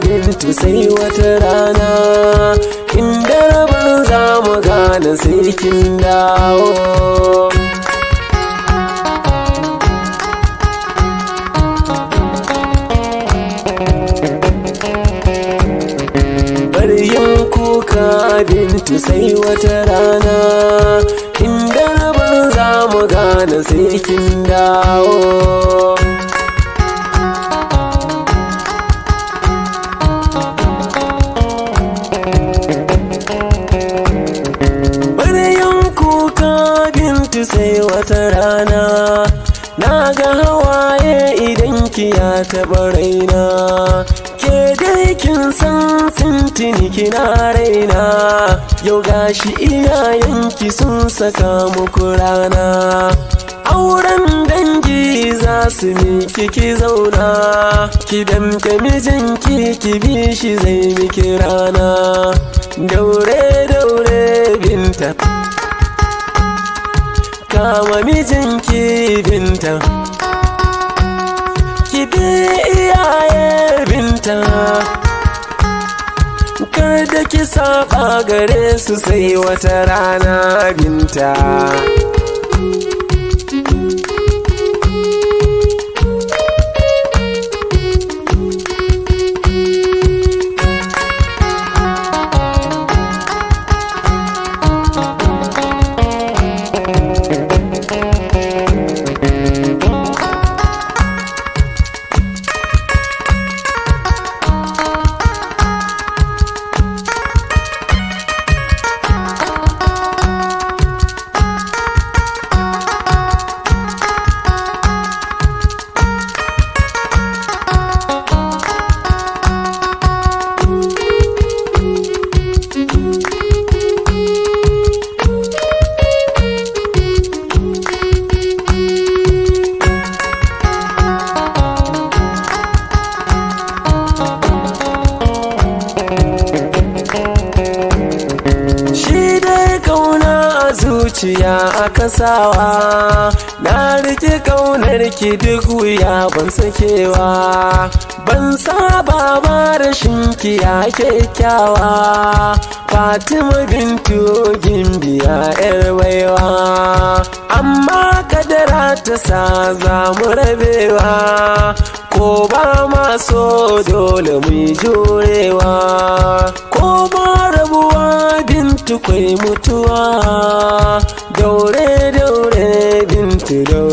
Bintu sai wata rana inda rabon za mu gane sai kin dawo. Bari yin kuka Bintu sai wata rana inda rabon za mu gane sai kin dawo. Sai wata rana na ga hawaye idan ki ya taɓa raina, ke dai kin san tintini kina raina, yau gashi iyayenki sun saka muku rana. Auren dangi za su miki ki zauna, ki damke mijinki ki bi shi zai miki rana. Daure daure Binta, kama mijinki Binta, ki bi iyaye Binta, kada ki saba gare su sai wata rana Binta. Zuciya aka sawa, na rike kaunar ki duk wuya ban sakewa, ban saba ba rashin ki ya kyakkyawa. Fatima Bintu Gimbiya yar baiwa, amma kadara ta sa za mu rabewa, ko ba ma so dole mu jurewa, ko ba rabuwa Bintu kwai mutuwa. Daure daure Bintu daure.